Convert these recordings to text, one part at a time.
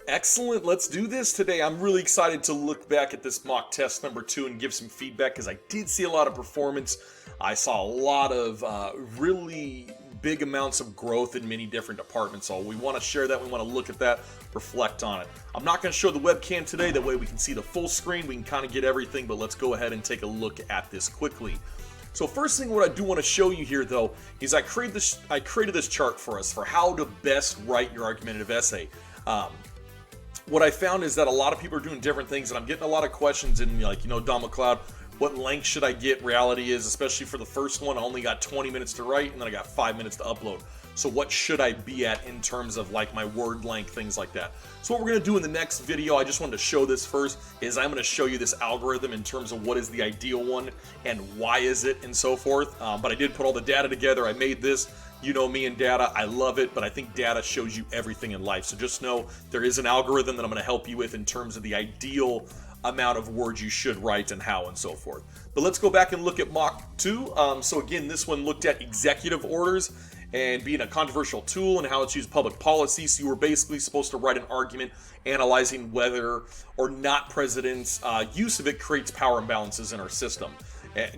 Excellent. Let's do this today. I'm really excited to look back at this mock test number 2 and give some feedback because I did see a lot of performance. I saw a lot of really big amounts of growth in many different departments. So we want to share that. We want to look at that, reflect on it. I'm not going to show the webcam today. That way we can see the full screen. We can kind of get everything, but let's go ahead and take a look at this quickly. So first thing what I do want to show you here though is I created this chart for us for how to best write your argumentative essay. What I found is that a lot of people are doing different things, and I'm getting a lot of questions in, like, Don McLeod, what length should I get? Reality is, especially for the first one, I only got 20 minutes to write, and then I got 5 minutes to upload. So what should I be at in terms of like my word length, things like that? So what we're going to do in the next video, I just wanted to show this first, is I'm going to show you this algorithm in terms of what is the ideal one and why is it and so forth. But I did put all the data together. I made this. You know me and data, I love it, but I think data shows you everything in life. So just know there is an algorithm that I'm going to help you with in terms of the ideal amount of words you should write and how and so forth. But let's go back and look at mock 2. So again, this one looked at executive orders and being a controversial tool and how it's used public policy. So you were basically supposed to write an argument analyzing whether or not president's use of it creates power imbalances in our system.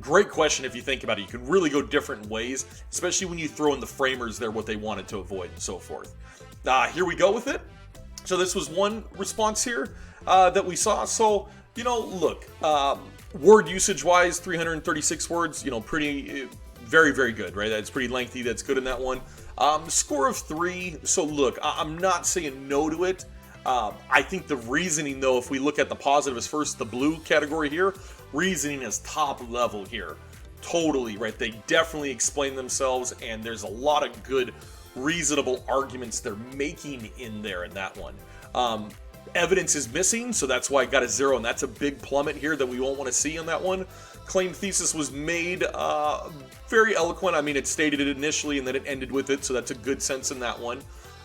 Great question if you think about it. You can really go different ways, especially when you throw in the framers there, what they wanted to avoid and so forth. Here we go with it. So this was one response here that we saw. So, look, word usage wise, 336 words, pretty, very, very good, right? That's pretty lengthy. That's good in that one. Score of 3. So look, I'm not saying no to it. I think the reasoning, though, if we look at the positive, is first the blue category here. Reasoning is top level here. Totally, right? They definitely explain themselves, and there's a lot of good, reasonable arguments they're making in there in that one. Evidence is missing, so that's why I got a 0, and that's a big plummet here that we won't want to see on that one. Claim thesis was made very eloquent. I mean, it stated it initially, and then it ended with it, so that's a good sense in that one.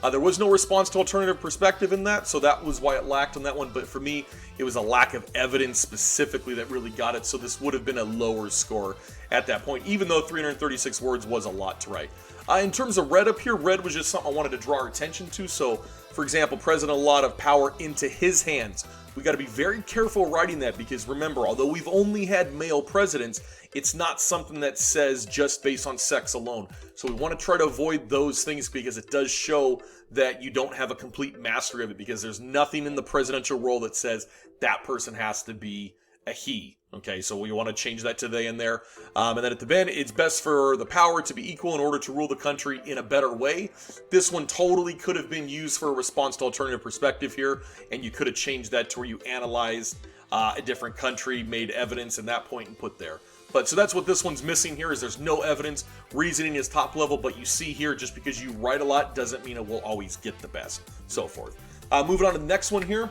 There was no response to alternative perspective in that, so that was why it lacked on that one. But for me, it was a lack of evidence specifically that really got it, so this would have been a lower score at that point, even though 336 words was a lot to write. In terms of red up here, red was just something I wanted to draw our attention to. So, for example, president, a lot of power into his hands. We got to be very careful writing that because remember, although we've only had male presidents, it's not something that says just based on sex alone. So we want to try to avoid those things because it does show that you don't have a complete mastery of it because there's nothing in the presidential role that says that person has to be a he. Okay, so we want to change that to they in there. And then at the end, it's best for the power to be equal in order to rule the country in a better way. This one totally could have been used for a response to alternative perspective here, and you could have changed that to where you analyzed a different country, made evidence in that point and put there. But so that's what this one's missing here is there's no evidence. Reasoning is top level, but you see here, just because you write a lot doesn't mean it will always get the best, so forth. Moving on to the next one here.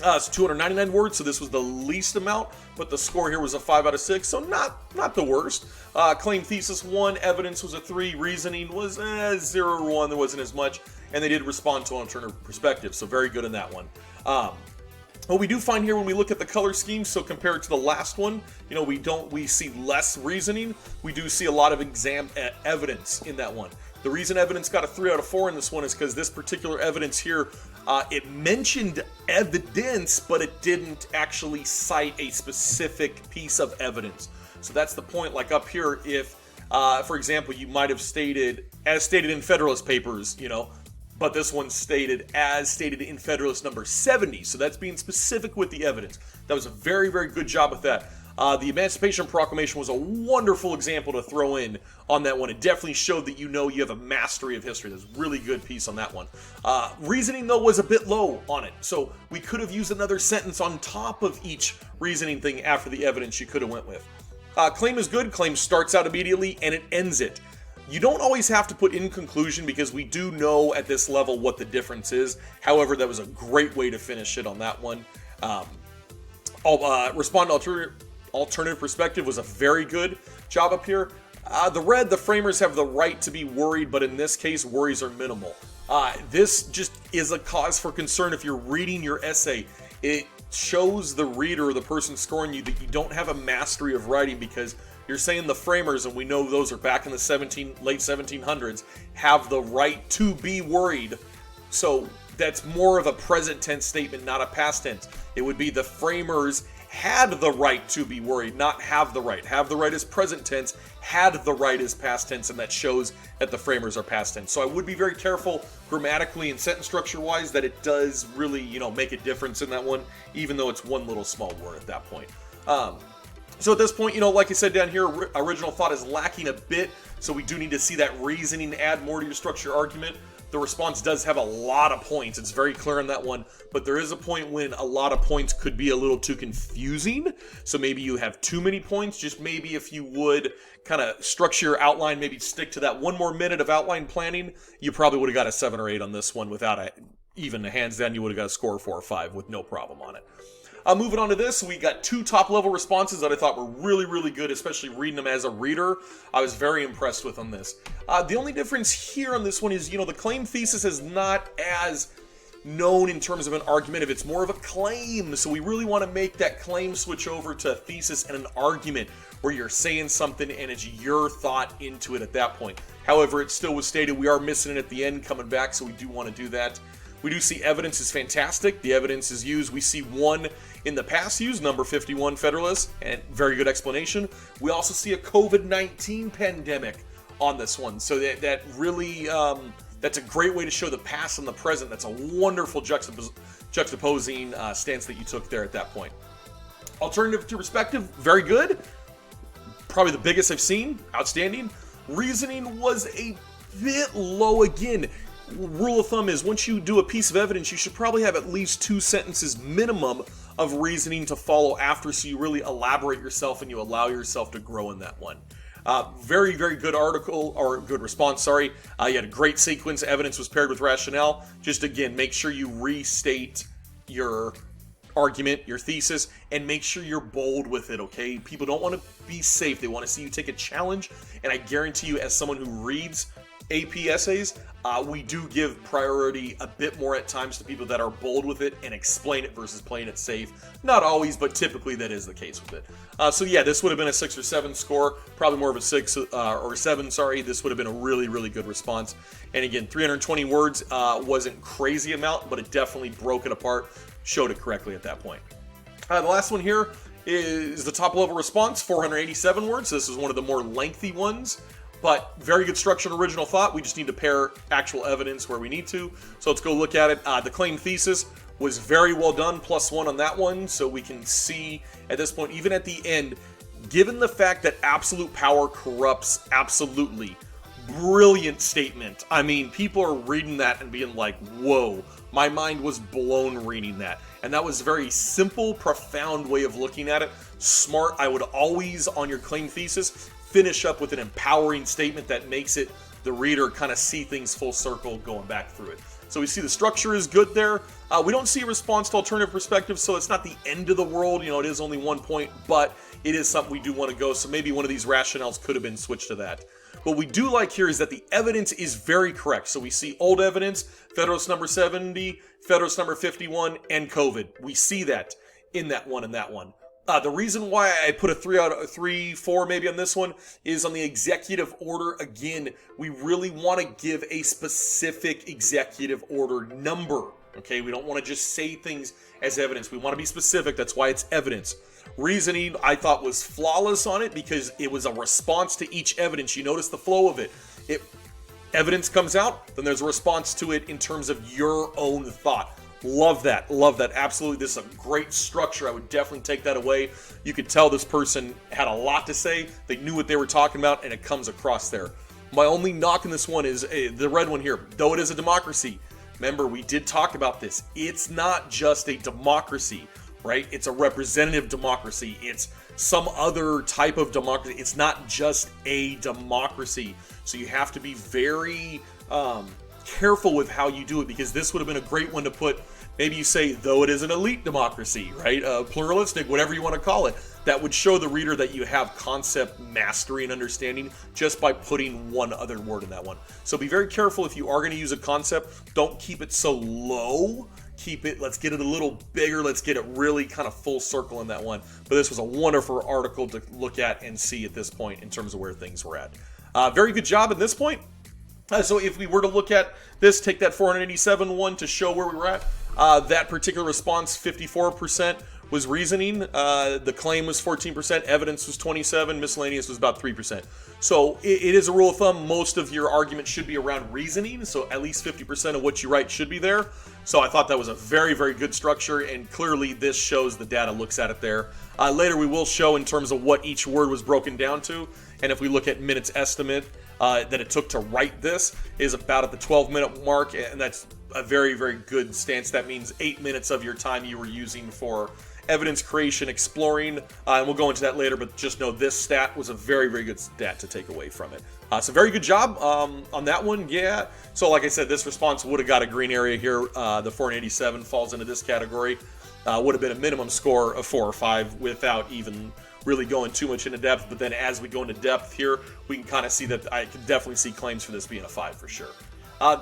It's 299 words, so this was the least amount, but the score here was a 5 out of 6, so not the worst. Claim thesis 1, evidence was a 3, reasoning was 0 or 1, there wasn't as much, and they did respond to an alternative perspective, so very good in that one. What we do find here when we look at the color scheme, so compared to the last one, we see less reasoning. We do see a lot of exam evidence in that one. The reason evidence got a 3 out of 4 in this one is because this particular evidence here, it mentioned evidence, but it didn't actually cite a specific piece of evidence. So that's the point. Like up here, if, for example, you might have stated, as stated in Federalist Papers, but this one's stated as stated in Federalist number 70. So that's being specific with the evidence. That was a very, very good job with that. The Emancipation Proclamation was a wonderful example to throw in on that one. It definitely showed that you have a mastery of history. That's a really good piece on that one. Reasoning, though, was a bit low on it. So we could have used another sentence on top of each reasoning thing after the evidence you could have went with. Claim is good. Claim starts out immediately and it ends it. You don't always have to put in conclusion because we do know at this level what the difference is. However, that was a great way to finish it on that one. Respond to alternative perspective was a very good job up here. The framers have the right to be worried, but in this case, worries are minimal. This just is a cause for concern if you're reading your essay. It shows the reader or the person scoring you that you don't have a mastery of writing because you're saying the framers, and we know those are back in the late 1700s, have the right to be worried So that's more of a present tense statement, not a past tense. It would be the framers had the right to be worried, not have the right. Have the right is present tense, had the right is past tense, and that shows that the framers are past tense. So I would be very careful grammatically and sentence structure wise that it does really, make a difference in that one, even though it's one little small word at that point. So at this point, like I said down here, original thought is lacking a bit, so we do need to see that reasoning add more to your structure argument. The response does have a lot of points. It's very clear on that one, but there is a point when a lot of points could be a little too confusing. So maybe you have too many points. Just maybe if you would kind of structure your outline, maybe stick to that 1 more minute of outline planning, you probably would have got a 7 or 8 on this one without even a hands down. You would have got a score of 4 or 5 with no problem on it. Moving on to this, we got 2 top-level responses that I thought were really, really good, especially reading them as a reader. I was very impressed with on this. The only difference here on this one is, the claim thesis is not as known in terms of an argument. It's more of a claim, so we really want to make that claim switch over to a thesis and an argument where you're saying something and it's your thought into it at that point. However, it still was stated we are missing it at the end coming back, so we do want to do that. We do see evidence is fantastic. The evidence is used. We see one in the past used, number 51 Federalist, and very good explanation. We also see a COVID-19 pandemic on this one. So that really, that's a great way to show the past and the present. That's a wonderful juxtaposing stance that you took there at that point. Alternative to perspective, very good. Probably the biggest I've seen. Outstanding. Reasoning was a bit low again. Rule of thumb is once you do a piece of evidence, you should probably have at least 2 sentences minimum of reasoning to follow after, so you really elaborate yourself and you allow yourself to grow in that one. Very, very good article, or good response, sorry. You had a great sequence. Evidence was paired with rationale. Just again, make sure you restate your argument, your thesis, and make sure you're bold with it, okay? People don't want to be safe. They want to see you take a challenge, and I guarantee you, as someone who reads AP essays, we do give priority a bit more at times to people that are bold with it and explain it versus playing it safe. Not always, but typically that is the case with it. So yeah, this would have been a 6 or 7 score, probably more of a 6 or 7, sorry. This would have been a really, really good response. And again, 320 words wasn't crazy amount, but it definitely broke it apart, showed it correctly at that point. The last one here is the top level response, 487 words. This is one of the more lengthy ones. But very good structure and original thought. We just need to pair actual evidence where we need to. So let's go look at it. The claim thesis was very well done, +1 on that one. So we can see at this point, even at the end, given the fact that absolute power corrupts absolutely, brilliant statement. I mean, people are reading that and being like, whoa, my mind was blown reading that. And that was a very simple, profound way of looking at it. Smart. I would always, on your claim thesis, finish up with an empowering statement that makes it the reader kind of see things full circle going back through it. So we see the structure is good there. We don't see a response to alternative perspectives, so it's not the end of the world. It is only 1 point, but it is something we do want to go. So maybe one of these rationales could have been switched to that. What we do like here is that the evidence is very correct. So we see old evidence, Federalist number 70, Federalist number 51, and COVID. We see that in that one and that one. The reason why I put a 3 out of 3, 4 maybe on this one is on the executive order. Again, we really want to give a specific executive order number. Okay, we don't want to just say things as evidence. We want to be specific. That's why it's evidence. Reasoning, I thought, was flawless on it because it was a response to each evidence. You notice the flow of it. Evidence comes out, then there's a response to it in terms of your own thought. Love that, absolutely. This is a great structure. I would definitely take that away. You could tell this person had a lot to say. They knew what they were talking about, and it comes across there. My only knock on this one is the red one here. Though it is a democracy, remember, we did talk about this. It's not just a democracy, right? It's a representative democracy. It's some other type of democracy. It's not just a democracy. So you have to be very careful with how you do it, because this would have been a great one to put. Maybe you say, though it is an elite democracy, right? Pluralistic, whatever you want to call it. That would show the reader that you have concept mastery and understanding just by putting one other word in that one. So be very careful if you are going to use a concept. Don't keep it so low. Keep it, let's get it a little bigger. Let's get it really kind of full circle in that one. But this was a wonderful article to look at and see at this point in terms of where things were at. Very good job at this point. So if we were to look at this, take that 487 one to show where we were at, that particular response, 54% was reasoning. The claim was 14%, evidence was 27%, miscellaneous was about 3%. So it is a rule of thumb. Most of your argument should be around reasoning, so at least 50% of what you write should be there. So I thought that was a very, very good structure, and clearly this shows the data looks at it there. Later we will show in terms of what each word was broken down to, and if we look at minutes estimate that it took to write this is about at the 12-minute mark, and that's a very, very good stance. That means 8 minutes of your time you were using for evidence creation, exploring, and we'll go into that later, but just know this stat was a very, very good stat to take away from it. So very good job on that one, yeah. So like I said, this response would have got a green area here. The 487 falls into this category. Would have been a minimum score of 4 or 5 without even really going too much into depth, but then as we go into depth here, we can kind of see that I can definitely see claims for this being a 5 for sure.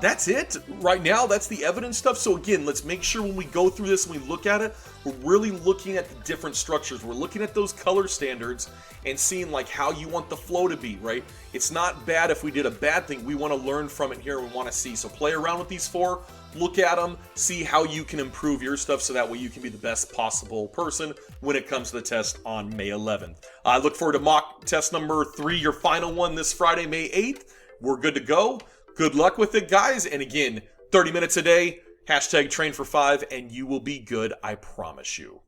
That's it. Right now, that's the evidence stuff. So again, let's make sure when we go through this and we look at it, we're really looking at the different structures. We're looking at those color standards and seeing like how you want the flow to be, right? It's not bad if we did a bad thing. We want to learn from it here. We want to see. So play around with these 4, look at them, see how you can improve your stuff so that way you can be the best possible person when it comes to the test on May 11th. I look forward to mock test number 3, your final one this Friday, May 8th. We're good to go. Good luck with it, guys. And again, 30 minutes a day, #train for 5, and you will be good, I promise you.